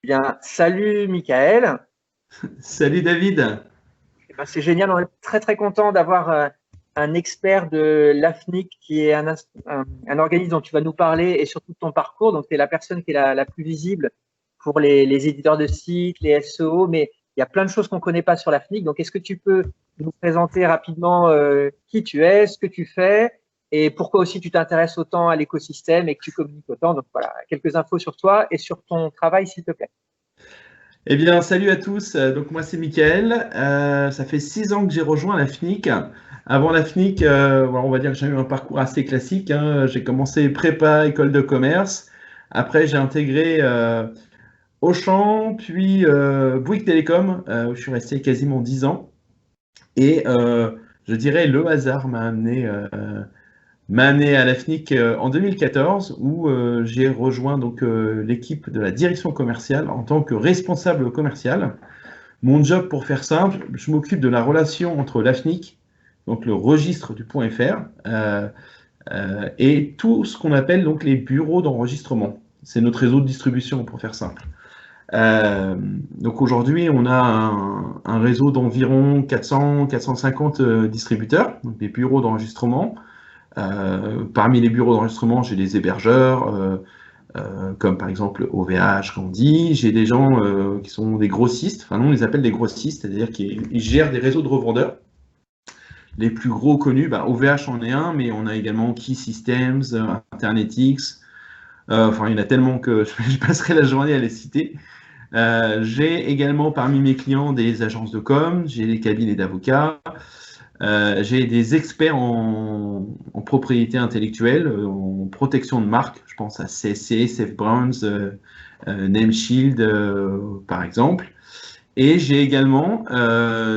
Bien, salut Michael. Salut David. Eh ben, c'est génial, on est très très content d'avoir un expert de l'AFNIC qui est un organisme dont tu vas nous parler et surtout de ton parcours. Donc, tu es la personne qui est la plus visible pour les éditeurs de sites, les SEO, mais il y a plein de choses qu'on ne connaît pas sur l'AFNIC. Donc, est-ce que tu peux nous présenter rapidement qui tu es, ce que tu fais et pourquoi aussi tu t'intéresses autant à l'écosystème et que tu communiques autant? Donc, voilà, quelques infos sur toi et sur ton travail, s'il te plaît. Eh bien, salut à tous. Donc moi c'est Mickaël. Ça fait 6 ans que j'ai rejoint la FNIC. Avant la FNIC, bon, on va dire que j'ai eu un parcours assez classique, hein. J'ai commencé prépa, école de commerce. Après, j'ai intégré Auchan, puis Bouygues Télécom, où je suis resté quasiment 10 ans. Et je dirais le hasard m'a amené à la FNIC en 2014 où j'ai rejoint donc l'équipe de la direction commerciale en tant que responsable commercial. Mon job, pour faire simple, je m'occupe de la relation entre l'AFNIC, donc le registre du point .fr, et tout ce qu'on appelle donc les bureaux d'enregistrement. C'est notre réseau de distribution, pour faire simple. Euh, donc aujourd'hui, on a un réseau d'environ 400-450 distributeurs, donc des bureaux d'enregistrement. Parmi les bureaux d'enregistrement, j'ai des hébergeurs, comme par exemple OVH, Candy. J'ai des gens qui sont des grossistes, enfin nous on les appelle des grossistes, c'est-à-dire qu'ils gèrent des réseaux de revendeurs. Les plus gros connus, OVH en est un, mais on a également Key Systems, Internetix. Enfin, il y en a tellement que je passerai la journée à les citer. J'ai également parmi mes clients des agences de com, j'ai des cabinets d'avocats, j'ai des experts en propriété intellectuelle, en protection de marque. Je pense à CSC, Safe Brands, Nameshield, par exemple. Et j'ai également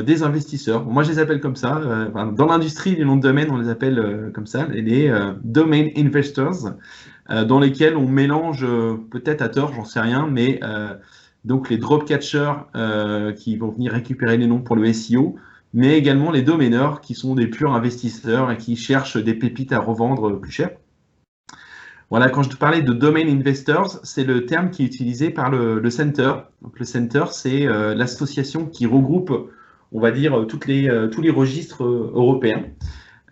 des investisseurs. Moi, je les appelle comme ça. Enfin, dans l'industrie, les noms de domaine, on les appelle comme ça, les domain investors, dans lesquels on mélange, peut-être à tort, j'en sais rien, mais donc les drop catchers qui vont venir récupérer les noms pour le SEO, mais également les domaineurs qui sont des purs investisseurs et qui cherchent des pépites à revendre plus cher. Voilà, quand je te parlais de domain investors, c'est le terme qui est utilisé par le Center. Donc, le Center, c'est l'association qui regroupe, on va dire, tous les registres européens.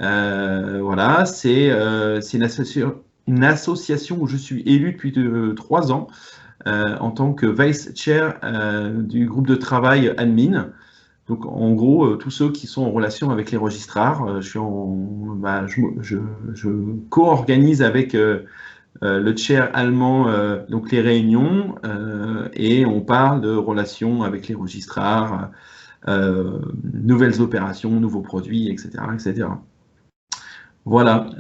Voilà, c'est une association où je suis élu depuis 3 ans en tant que Vice Chair du groupe de travail admin. Donc, en gros, tous ceux qui sont en relation avec les registrars, je co-organise avec le chair allemand donc les réunions et on parle de relations avec les registrars, nouvelles opérations, nouveaux produits, etc., etc. Voilà.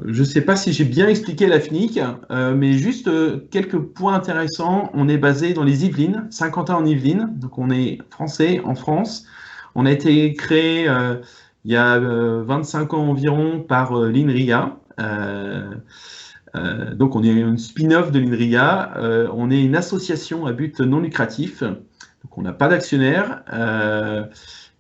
Je ne sais pas si j'ai bien expliqué la FNIC, mais juste quelques points intéressants. On est basé dans les Yvelines, Saint-Quentin-en-Yvelines, donc on est français en France. On a été créé il y a 25 ans environ par l'INRIA. Donc on est une spin-off de l'INRIA. On est une association à but non lucratif. Donc on n'a pas d'actionnaire.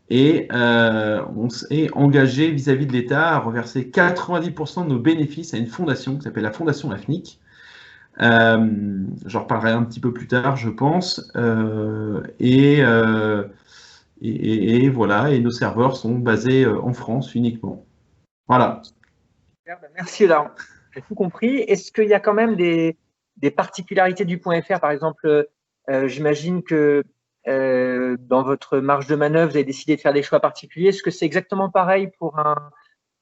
Et on s'est engagé vis-à-vis de l'État à reverser 90% de nos bénéfices à une fondation qui s'appelle la Fondation AFNIC. J'en reparlerai un petit peu plus tard, je pense. Et voilà, et nos serveurs sont basés en France uniquement. Voilà. Merci, là, j'ai tout compris. Est-ce qu'il y a quand même des particularités du point .fr? Par exemple, j'imagine que dans votre marge de manœuvre, vous avez décidé de faire des choix particuliers. Est-ce que c'est exactement pareil pour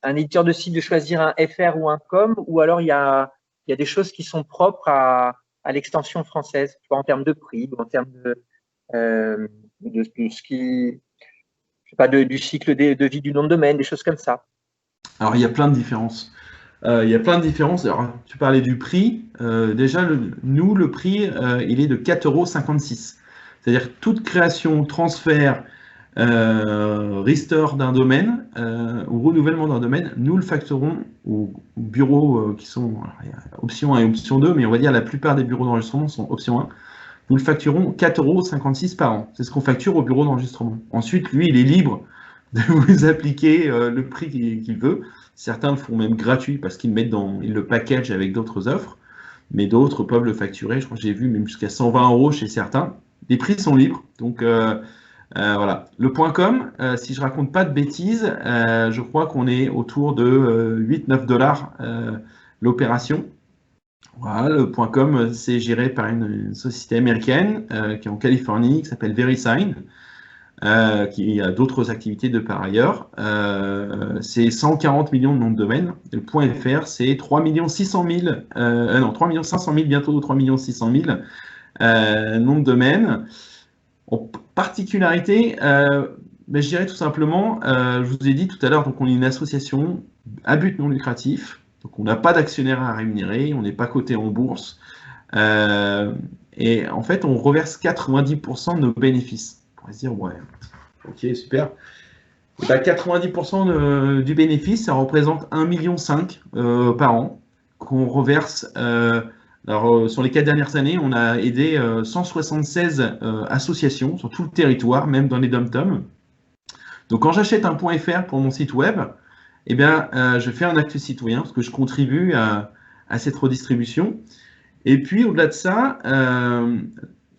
un éditeur de site de choisir un FR ou un com, ou alors il y a des choses qui sont propres à l'extension française, tu vois, en termes de prix, ou en termes de ce qui, je sais pas, du cycle de vie du nom de domaine, des choses comme ça. Alors, il y a plein de différences. Il y a plein de différences. Alors, tu parlais du prix. Déjà, nous, le prix, il est de 4,56 €. C'est-à-dire toute création, transfert, restore d'un domaine ou renouvellement d'un domaine, nous le facturons aux bureaux qui sont il y a option 1 et option 2, mais on va dire la plupart des bureaux d'enregistrement sont option 1. Nous le facturons 4,56 € par an. C'est ce qu'on facture au bureau d'enregistrement. Ensuite, lui, il est libre de vous appliquer le prix qu'il veut. Certains le font même gratuit parce qu'ils le package avec d'autres offres. mais d'autres peuvent le facturer. Je crois que j'ai vu même jusqu'à 120 € chez certains. Les prix sont libres, donc voilà. Le .com, si je raconte pas de bêtises, je crois qu'on est autour de 8-9 $ l'opération. Voilà, le .com, c'est géré par une société américaine qui est en Californie, qui s'appelle VeriSign, qui a d'autres activités de par ailleurs. C'est 140 millions de noms de domaines. Et le .fr, c'est 3 600 000, non, 3 500 000, bientôt 3 600 000 noms de domaines. En particularité, je dirais tout simplement, je vous ai dit tout à l'heure, donc on est une association à but non lucratif. Donc, on n'a pas d'actionnaire à rémunérer, on n'est pas coté en bourse. Et en fait, on reverse 90% de nos bénéfices. On pourrait se dire, ouais, ok, super. Et ben, 90% du bénéfice, ça représente 1,5 million par an qu'on reverse. Alors, sur les 4 dernières années, on a aidé 176 associations sur tout le territoire, même dans les dom-toms. Donc, quand j'achète un .fr pour mon site web, eh bien, je fais un acte citoyen parce que je contribue à cette redistribution. Et puis, au-delà de ça,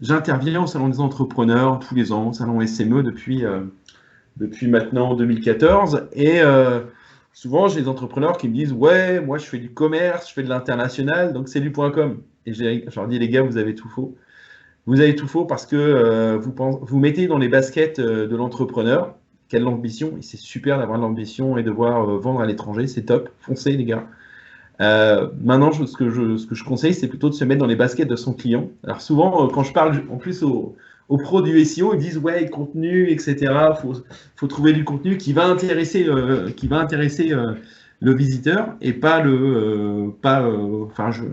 j'interviens au Salon des entrepreneurs tous les ans, au Salon SME depuis maintenant 2014. Et souvent, j'ai des entrepreneurs qui me disent « Ouais, moi, je fais du commerce, je fais de l'international, donc c'est du .com. » Et je leur dis « Les gars, vous avez tout faux. Vous avez tout faux parce que vous mettez dans les baskets de l'entrepreneur. Quelle l'ambition, et c'est super d'avoir de l'ambition et de voir vendre à l'étranger, c'est top, foncez les gars. Maintenant, ce que je conseille, c'est plutôt de se mettre dans les baskets de son client. Alors souvent, quand je parle en plus aux pros du SEO, ils disent ouais, contenu, etc. Faut trouver du contenu qui va intéresser le visiteur et pas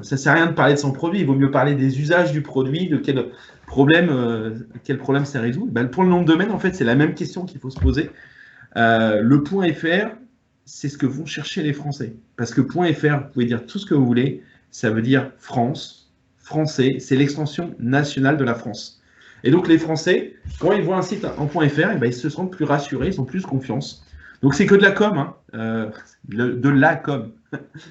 ça sert à rien de parler de son produit. Il vaut mieux parler des usages du produit, de quel problème ça résout. Ben, pour le nom de domaine, en fait, c'est la même question qu'il faut se poser. Le .fr, c'est ce que vont chercher les Français. Parce que .fr, vous pouvez dire tout ce que vous voulez, ça veut dire France, français, c'est l'extension nationale de la France. Et donc les Français, quand ils voient un site en .fr, eh ben, ils se sentent plus rassurés, ils ont plus confiance. Donc c'est que de la com, hein. De la com.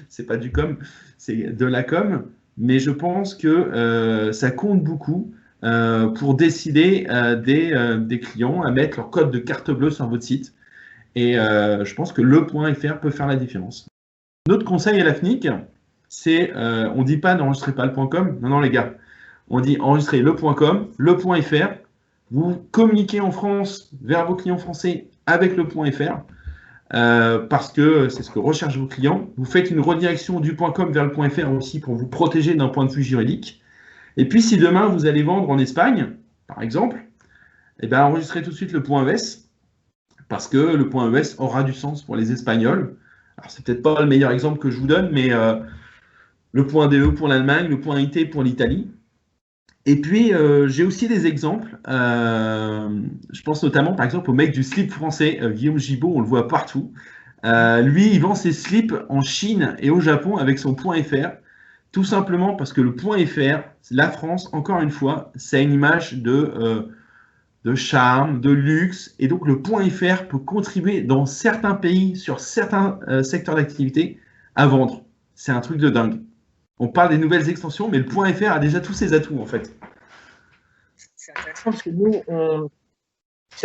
C'est pas du com, c'est de la com. Mais je pense que ça compte beaucoup pour décider des clients à mettre leur code de carte bleue sur votre site. Et je pense que le .fr peut faire la différence. Notre conseil à la FNIC, c'est, on ne dit pas n'enregistrez pas le .com, non, les gars, on dit enregistrez le .com, le .fr, vous communiquez en France vers vos clients français avec le .fr, parce que c'est ce que recherchent vos clients. Vous faites une redirection du .com vers le .fr aussi pour vous protéger d'un point de vue juridique. Et puis si demain vous allez vendre en Espagne, par exemple, eh ben, enregistrez tout de suite le .es, parce que le .es aura du sens pour les Espagnols. Alors, c'est peut-être pas le meilleur exemple que je vous donne, mais le .de pour l'Allemagne, le .it pour l'Italie. Et puis, j'ai aussi des exemples. Je pense notamment, par exemple, au mec du slip français, Guillaume Gibault, on le voit partout. Lui, il vend ses slips en Chine et au Japon avec son .fr, tout simplement parce que le .fr, la France, encore une fois, c'est une image de charme, de luxe, et donc le .fr peut contribuer dans certains pays, sur certains secteurs d'activité, à vendre. C'est un truc de dingue. On parle des nouvelles extensions, mais le .fr a déjà tous ses atouts, en fait. C'est intéressant parce que nous,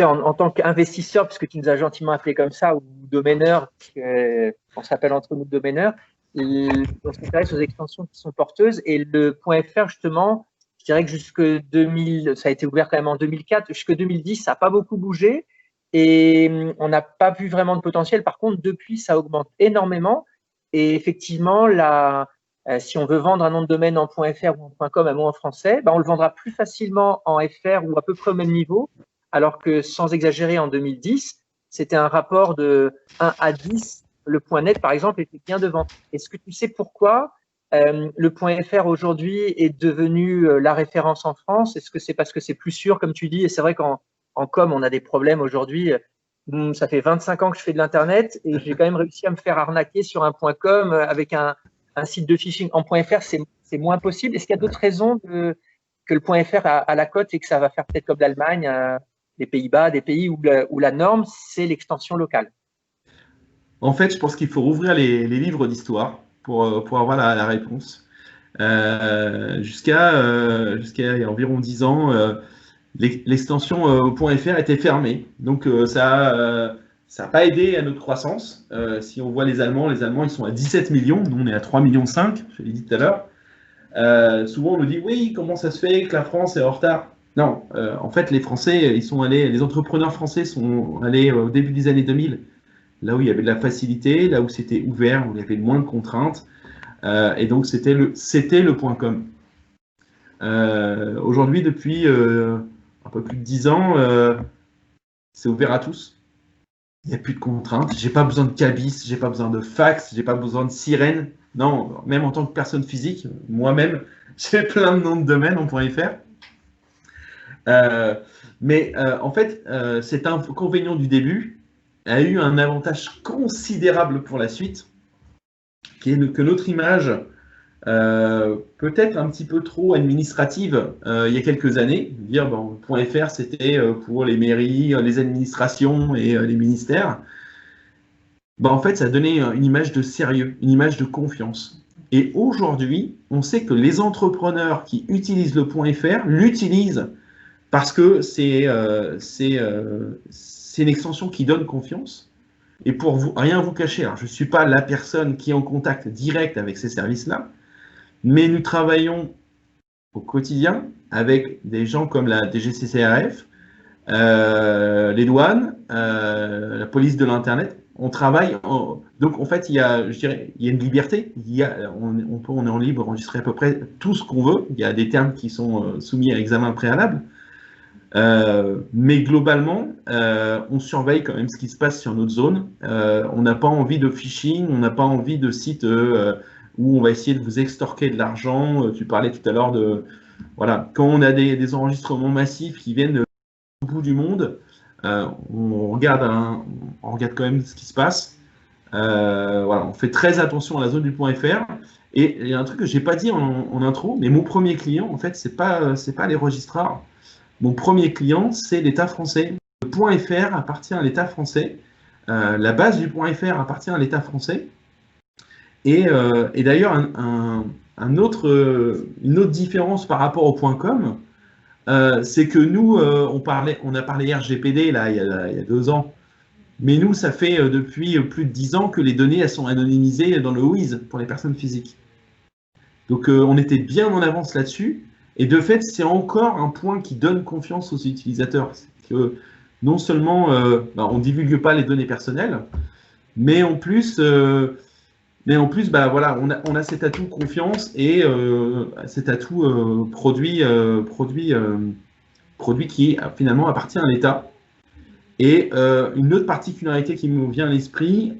en tant qu'investisseur, puisque tu nous as gentiment appelé comme ça, ou domaineur, on s'appelle entre nous domaineurs, on s'intéresse aux extensions qui sont porteuses, et le .fr, justement, je dirais que jusque 2000, ça a été ouvert quand même en 2004, jusque 2010, ça n'a pas beaucoup bougé et on n'a pas vu vraiment de potentiel. Par contre, depuis, ça augmente énormément. Et effectivement, si on veut vendre un nom de domaine en .fr ou en .com, un mot en français, on le vendra plus facilement en FR ou à peu près au même niveau, alors que sans exagérer, en 2010, c'était un rapport de 1 à 10. Le .net, par exemple, était bien devant. Est-ce que tu sais pourquoi le .fr aujourd'hui est devenu la référence en France? Est-ce que c'est parce que c'est plus sûr, comme tu dis? Et c'est vrai qu'en com, on a des problèmes aujourd'hui. Ça fait 25 ans que je fais de l'Internet et j'ai quand même réussi à me faire arnaquer sur un .com avec un site de phishing. En .fr, c'est moins possible. Est-ce qu'il y a d'autres raisons que le .fr a la cote et que ça va faire peut-être comme l'Allemagne, les Pays-Bas, des pays où la norme, c'est l'extension locale? En fait, je pense qu'il faut rouvrir les livres d'histoire pour avoir la réponse. jusqu'à il y a environ 10 ans, l'extension .fr était fermée. Donc ça n'a pas aidé à notre croissance. Si on voit les Allemands ils sont à 17 millions, nous on est à 3,5 millions, je l'ai dit tout à l'heure. Souvent on nous dit oui, comment ça se fait que la France est en retard? Non, en fait les Français, les entrepreneurs français sont allés au début des années 2000, là où il y avait de la facilité, là où c'était ouvert, où il y avait moins de contraintes. Et donc c'était le .com. Aujourd'hui, depuis un peu plus de 10 ans, c'est ouvert à tous. Il n'y a plus de contraintes. J'ai pas besoin de cabis, j'ai pas besoin de fax, j'ai pas besoin de sirène. Non, même en tant que personne physique, moi-même, j'ai plein de noms de domaine en .fr. Mais en fait, cet inconvénient du début a eu un avantage considérable pour la suite, qui est que notre image, peut-être un petit peu trop administrative il y a quelques années. Dire bon, .fr c'était pour les mairies, les administrations et les ministères. En fait, ça a donné une image de sérieux, une image de confiance. Et aujourd'hui, on sait que les entrepreneurs qui utilisent le .fr l'utilisent parce que c'est une extension qui donne confiance. Et pour rien vous cacher, alors je ne suis pas la personne qui est en contact direct avec ces services-là, mais nous travaillons au quotidien avec des gens comme la DGCCRF, les douanes, la police de l'Internet. On travaille, donc en fait, il y a une liberté. On est en libre d'enregistrer à peu près tout ce qu'on veut. Il y a des termes qui sont soumis à examen préalable. Mais globalement, on surveille quand même ce qui se passe sur notre zone. On n'a pas envie de phishing, on n'a pas envie de sites où on va essayer de vous extorquer de l'argent. Tu parlais tout à l'heure de... Voilà, quand on a des enregistrements massifs qui viennent au bout du monde, on regarde quand même ce qui se passe. Voilà, on fait très attention à la zone du .fr. Et il y a un truc que je n'ai pas dit en intro, mais mon premier client, en fait, c'est pas les registrars. Mon premier client, c'est l'État français. Le .fr appartient à l'État français. La base du .fr appartient à l'État français. Et d'ailleurs, une autre différence par rapport au .com, c'est que nous, on a parlé RGPD là, il y a 2 ans, mais nous, ça fait depuis plus de 10 ans que les données elles sont anonymisées dans le WIS pour les personnes physiques. Donc, on était bien en avance là-dessus. Et de fait, c'est encore un point qui donne confiance aux utilisateurs. C'est que non seulement on ne divulgue pas les données personnelles, mais en plus, voilà, on a cet atout confiance et cet atout produit qui finalement appartient à l'État. Et une autre particularité qui me vient à l'esprit,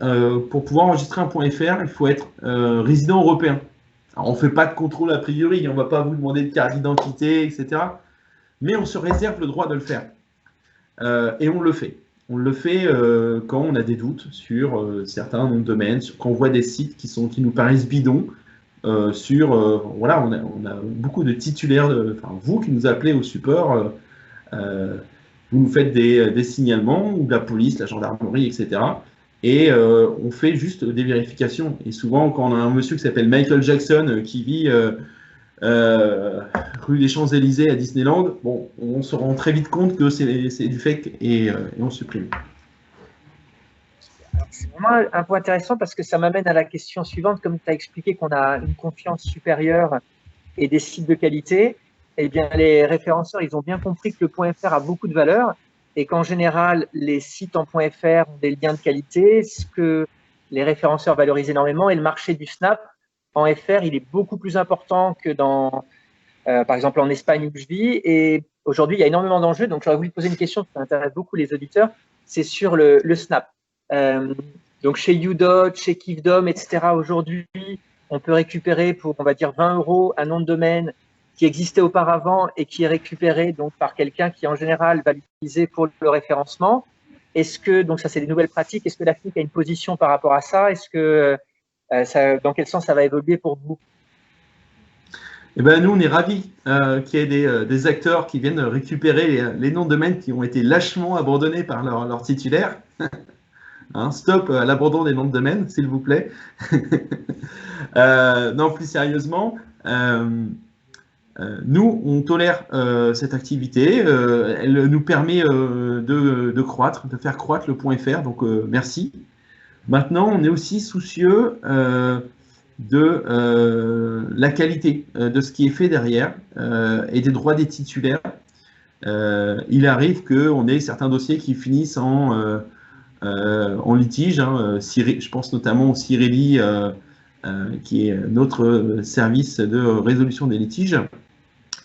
pour pouvoir enregistrer un .fr, il faut être résident européen. Alors, on ne fait pas de contrôle a priori, on ne va pas vous demander de carte d'identité, etc. Mais on se réserve le droit de le faire. Et on le fait. On le fait quand on a des doutes sur certains noms de domaine, quand on voit des sites qui nous paraissent bidons, voilà, on a beaucoup de titulaires, vous qui nous appelez au support, vous nous faites des signalements, ou de la police, la gendarmerie, etc. Et on fait juste des vérifications. Et souvent, quand on a un monsieur qui s'appelle Michael Jackson qui vit rue des Champs-Élysées à Disneyland, bon, on se rend très vite compte que c'est du fake et on supprime. C'est vraiment un point intéressant parce que ça m'amène à la question suivante. Comme tu as expliqué qu'on a une confiance supérieure et des sites de qualité, eh bien, les référenceurs, ils ont bien compris que le .fr a beaucoup de valeur et qu'en général, les sites en .fr ont des liens de qualité, ce que les référenceurs valorisent énormément. Et le marché du Snap en FR, il est beaucoup plus important que par exemple, en Espagne où je vis. Et aujourd'hui, il y a énormément d'enjeux. Donc, j'aurais voulu te poser une question qui intéresse beaucoup les auditeurs. C'est sur le Snap. Donc, chez Udot, chez Kifdom, etc., aujourd'hui, on peut récupérer pour, on va dire, 20 € un nom de domaine qui existait auparavant et qui est récupéré donc par quelqu'un qui, en général, va l'utiliser pour le référencement. Est-ce que, donc ça, c'est des nouvelles pratiques, est-ce que la FNIC a une position par rapport à ça? Est-ce que, dans quel sens ça va évoluer pour vous? Eh ben, nous, on est ravis qu'il y ait des acteurs qui viennent récupérer les noms de domaine qui ont été lâchement abandonnés par leurs titulaires. Hein, stop à l'abandon des noms de domaine, s'il vous plaît. Non, plus sérieusement, nous, on tolère cette activité. Elle nous permet de croître, de faire croître le .fr. Donc, merci. Maintenant, on est aussi soucieux de la qualité de ce qui est fait derrière et des droits des titulaires. Il arrive qu'on ait certains dossiers qui finissent en litige. Hein. Je pense notamment au Cirelli, qui est notre service de résolution des litiges.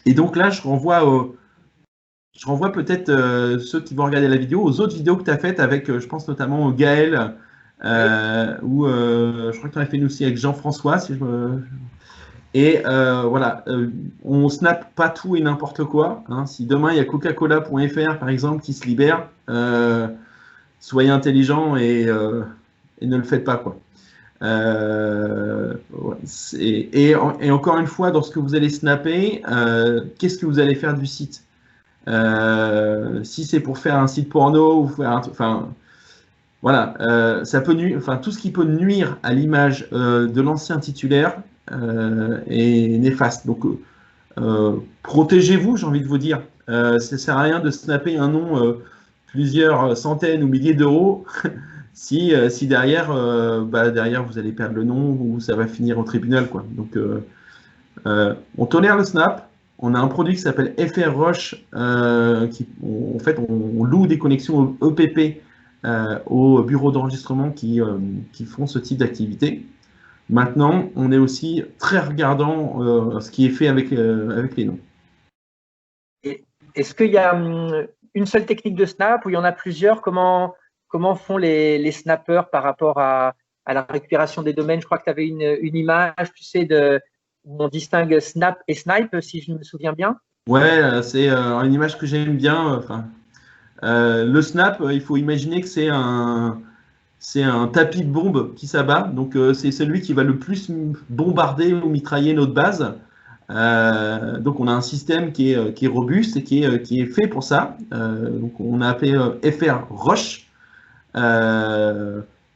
Et donc là, je renvoie peut-être ceux qui vont regarder la vidéo aux autres vidéos que tu as faites avec, je pense notamment Gaël, ou je crois que tu en as fait une aussi avec Jean-François. Et voilà, on snap pas tout et n'importe quoi. Hein. Si demain il y a Coca-Cola.fr par exemple qui se libère, soyez intelligents et ne le faites pas, quoi. Et encore une fois, dans ce que vous allez snapper, qu'est-ce que vous allez faire du site? Si c'est pour faire un site porno ou faire voilà, ça peut tout ce qui peut nuire à l'image de l'ancien titulaire est néfaste. Donc, protégez-vous, j'ai envie de vous dire. Ça ne sert à rien de snapper un nom plusieurs centaines ou milliers d'euros si derrière, derrière, vous allez perdre le nom ou ça va finir au tribunal, quoi. Donc, on tolère le snap. On a un produit qui s'appelle FR Rush, en fait, on loue des connexions EPP aux bureaux d'enregistrement qui font ce type d'activité. Maintenant, on est aussi très regardant ce qui est fait avec les noms. Est-ce qu'il y a une seule technique de snap ou il y en a plusieurs? Comment font les snappers par rapport à la récupération des domaines? Je crois que tu avais une image, tu sais, où on distingue snap et snipe, si je me souviens bien. Ouais, c'est une image que j'aime bien. Le snap, il faut imaginer que c'est un tapis de bombe qui s'abat. Donc, c'est celui qui va le plus bombarder ou mitrailler notre base. Donc, on a un système qui est robuste et qui est fait pour ça. Donc, on a appelé FR Rush.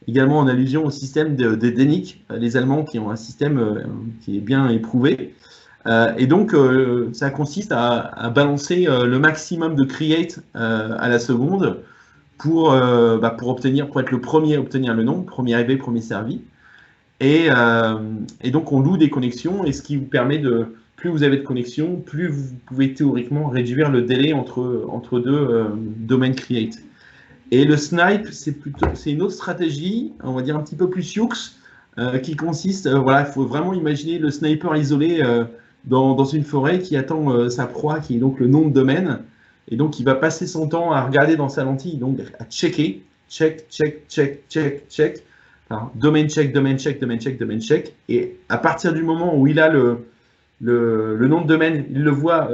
Également en allusion au système de DENIC, les Allemands qui ont un système qui est bien éprouvé. Et donc, ça consiste à balancer le maximum de create à la seconde pour être le premier à obtenir le nom, premier arrivé, premier servi. Et donc, on loue des connexions, et ce qui vous permet plus vous avez de connexions, plus vous pouvez théoriquement réduire le délai entre deux domaines create. Et le snipe, c'est une autre stratégie, on va dire un petit peu plus sioux, qui consiste, il faut vraiment imaginer le sniper isolé dans une forêt qui attend sa proie, qui est donc le nom de domaine, et donc il va passer son temps à regarder dans sa lentille, donc à checker, check, alors, domaine check, domaine check, domaine check, domaine check, et à partir du moment où il a le nom de domaine, il le voit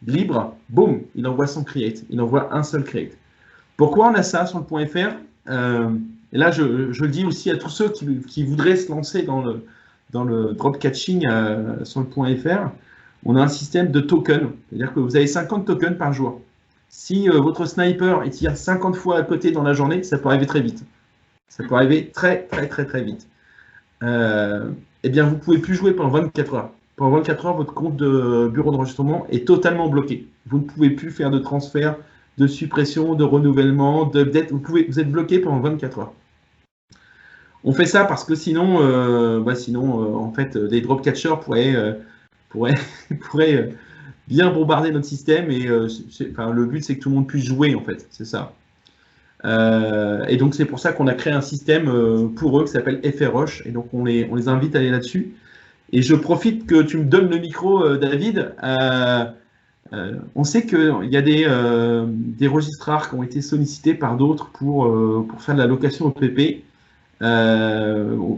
libre, boum, il envoie son create, il envoie un seul create. Pourquoi on a ça sur le .fr? Et là, je le dis aussi à tous ceux qui voudraient se lancer dans le drop catching sur le .fr. On a un système de tokens, c'est-à-dire que vous avez 50 tokens par jour. Si votre sniper il tire 50 fois à côté dans la journée, ça peut arriver très vite. Ça peut arriver très, très, très, très vite. Eh bien, vous ne pouvez plus jouer pendant 24 heures. Pendant 24 heures, votre compte de bureau d'enregistrement est totalement bloqué. Vous ne pouvez plus faire de transfert, de suppression, de renouvellement, d'update. Vous êtes bloqué pendant 24 heures. On fait ça parce que sinon, en fait, les drop catchers pourraient bien bombarder notre système. Et le but, c'est que tout le monde puisse jouer, en fait. C'est ça. Et donc, c'est pour ça qu'on a créé un système pour eux qui s'appelle FR Rush. Et donc, on les invite à aller là-dessus. Et je profite que tu me donnes le micro, David. On sait qu'il y a des registrars qui ont été sollicités par d'autres pour faire de la location au PP.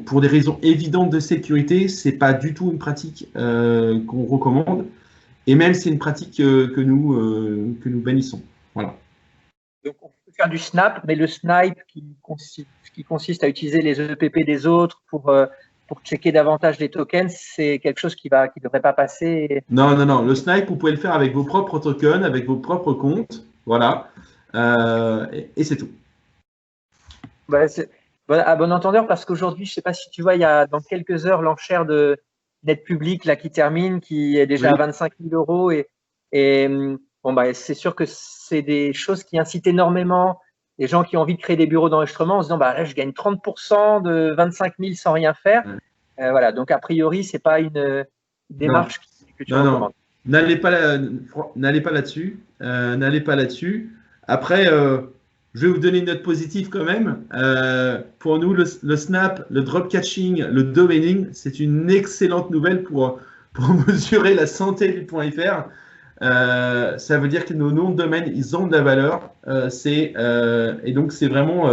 Pour des raisons évidentes de sécurité, ce n'est pas du tout une pratique qu'on recommande. Et même, c'est une pratique que nous bannissons. Voilà. Donc, on peut faire du snap, mais le snipe qui consiste à utiliser les EPP des autres pour checker davantage les tokens, c'est quelque chose qui ne devrait pas passer. Non. Le snipe, vous pouvez le faire avec vos propres tokens, avec vos propres comptes. Voilà. Et c'est tout. À bon entendeur, parce qu'aujourd'hui, je ne sais pas si tu vois, il y a dans quelques heures l'enchère de Net Public là, qui termine, qui est déjà à 25 000 euros. Et bon, bah, c'est sûr que c'est des choses qui incitent énormément les gens qui ont envie de créer des bureaux d'enregistrement en se disant bah, là, je gagne 30% de 25 000 sans rien faire. Voilà, donc a priori, ce n'est pas une démarche que tu recommandes. N'allez pas là-dessus. N'allez pas là-dessus. Après, je vais vous donner une note positive quand même. Pour nous, le Snap, le drop catching, le domaining, c'est une excellente nouvelle pour mesurer la santé du .fr. Ça veut dire que nos noms de domaine, ils ont de la valeur. Et donc, c'est vraiment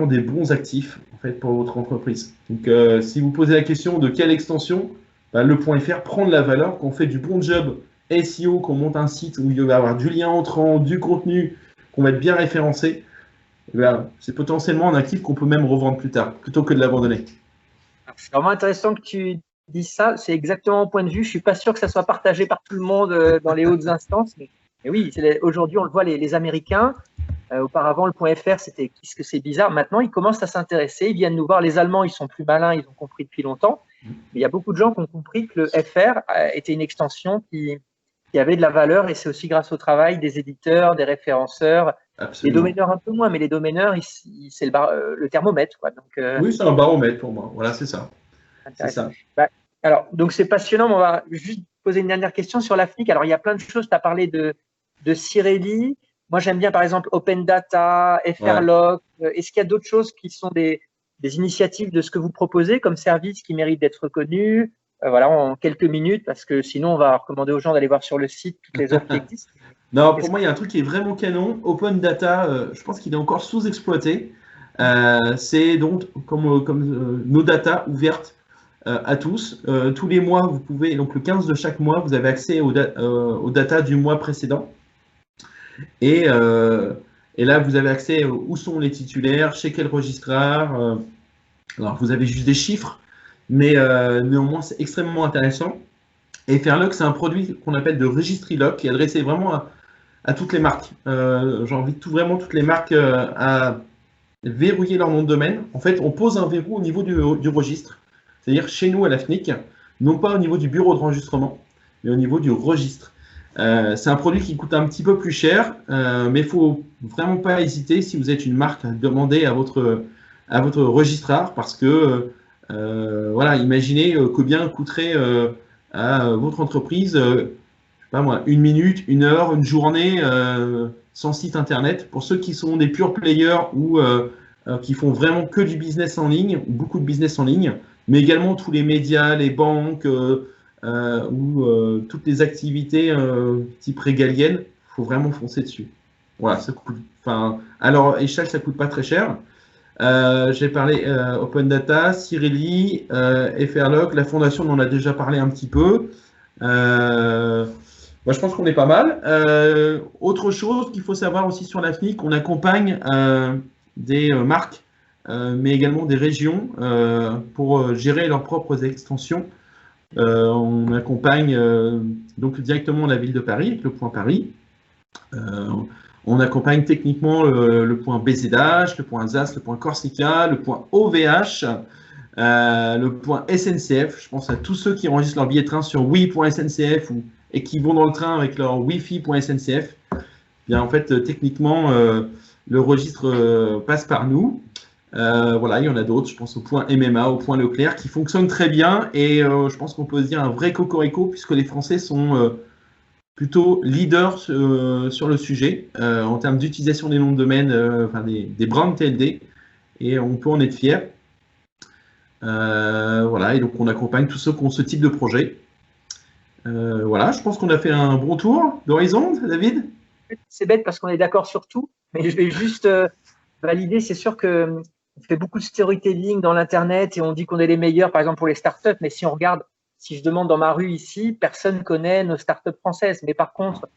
des bons actifs en fait, pour votre entreprise. Donc, si vous posez la question de quelle extension, bah, le .fr prend de la valeur, qu'on fait du bon job SEO, qu'on monte un site où il va y avoir du lien entrant, du contenu, qu'on va être bien référencé, ben, c'est potentiellement un actif qu'on peut même revendre plus tard, plutôt que de l'abandonner. C'est vraiment intéressant que tu dises ça. C'est exactement mon point de vue. Je ne suis pas sûr que ça soit partagé par tout le monde dans les hautes instances. Mais oui, aujourd'hui, on le voit, les Américains. Auparavant, le .fr, c'était qu'est-ce que c'est bizarre. Maintenant, ils commencent à s'intéresser. Ils viennent nous voir. Les Allemands, ils sont plus malins. Ils ont compris depuis longtemps. Mais il y a beaucoup de gens qui ont compris que le FR était une extension qui avait de la valeur. Et c'est aussi grâce au travail des éditeurs, des référenceurs. Absolument. Les domaineurs un peu moins, mais les domaineurs, c'est le thermomètre, quoi. Donc, oui, c'est un baromètre pour moi. Voilà, c'est ça. Bah, alors, donc c'est passionnant. Mais on va juste poser une dernière question sur l'AFNIC. Alors, il y a plein de choses. Tu as parlé de Cirelli. Moi, j'aime bien, par exemple, Open Data, FRLock. Est-ce qu'il y a d'autres choses qui sont des initiatives de ce que vous proposez comme service qui méritent d'être reconnues voilà, en quelques minutes, parce que sinon, on va recommander aux gens d'aller voir sur le site toutes les offres qui existent. Non, pour moi, il y a un truc qui est vraiment canon. Open Data, je pense qu'il est encore sous-exploité. C'est donc comme nos data ouvertes à tous. Tous les mois, vous pouvez, donc le 15 de chaque mois, vous avez accès aux data du mois précédent. Et là, vous avez accès où sont les titulaires, chez quel registraire. Alors, vous avez juste des chiffres, mais néanmoins, c'est extrêmement intéressant. Et FRLock, c'est un produit qu'on appelle de Registry-Lock, qui est adressé vraiment à toutes les marques. J'invite vraiment toutes les marques à verrouiller leur nom de domaine. En fait, on pose un verrou au niveau du registre. C'est-à-dire chez nous à la FNIC, non pas au niveau du bureau d'enregistrement, mais au niveau du registre. C'est un produit qui coûte un petit peu plus cher, mais il ne faut vraiment pas hésiter si vous êtes une marque à demander à votre registraire parce que voilà, imaginez combien coûterait à votre entreprise, je sais pas moi, 1 minute, 1 heure, une journée sans site internet. Pour ceux qui sont des pure players ou qui font vraiment que du business en ligne, ou beaucoup de business en ligne, mais également tous les médias, les banques ou toutes les activités type régalienne, il faut vraiment foncer dessus. Voilà, ça coûte. Enfin, alors échelle, ça coûte pas très cher. J'ai parlé Open Data, Cirelli, FRLock, la fondation, on en a déjà parlé un petit peu. Moi, je pense qu'on est pas mal. Autre chose qu'il faut savoir aussi sur l'AFNIC, on accompagne des marques, mais également des régions pour gérer leurs propres extensions. On accompagne donc directement la ville de Paris avec le point Paris. On accompagne techniquement le point BZH, le point ZAS, le point Corsica, le point OVH, le point SNCF. Je pense à tous ceux qui enregistrent leur billet de train sur oui.sncf et qui vont dans le train avec leur wifi.sncf. Bien, en fait, techniquement, le registre passe par nous. Voilà, il y en a d'autres. Je pense au point MMA, au point Leclerc, qui fonctionnent très bien. Et je pense qu'on peut se dire un vrai cocorico, puisque les Français sont plutôt leader sur le sujet en termes d'utilisation des noms de domaine, enfin des brands TLD, et on peut en être fier. Voilà, et donc on accompagne tous ceux qui ont ce type de projet. Voilà, je pense qu'on a fait un bon tour d'horizon, David. C'est bête parce qu'on est d'accord sur tout, mais je vais juste valider. C'est sûr qu'on fait beaucoup de storytelling dans l'Internet et on dit qu'on est les meilleurs, par exemple pour les startups, mais si on regarde, si je demande dans ma rue ici, personne ne connaît nos startups françaises. Mais par contre,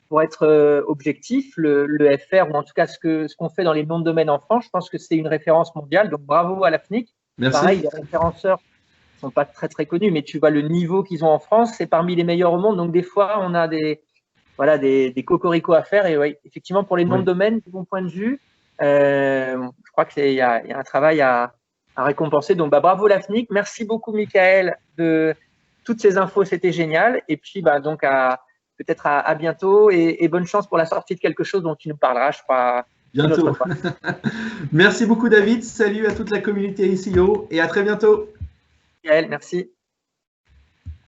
pour être objectif, le FR, ou en tout cas ce qu'on fait dans les noms de domaine en France, je pense que c'est une référence mondiale. Donc bravo à la FNIC. Merci. Pareil, les référenceurs ne sont pas très très connus, mais tu vois le niveau qu'ils ont en France, c'est parmi les meilleurs au monde. Donc des fois, on a des cocoricots à faire. Et oui, effectivement, pour les noms de domaine, de mon point de vue, je crois qu'il y a un travail à à récompenser. Donc, bravo l'AFNIC. Merci beaucoup, Michael, de toutes ces infos. C'était génial. Et puis, donc, peut-être à bientôt et bonne chance pour la sortie de quelque chose dont tu nous parleras, je crois, une autre Bientôt. fois. Merci beaucoup, David. Salut à toute la communauté ICO et à très bientôt. Michael, merci.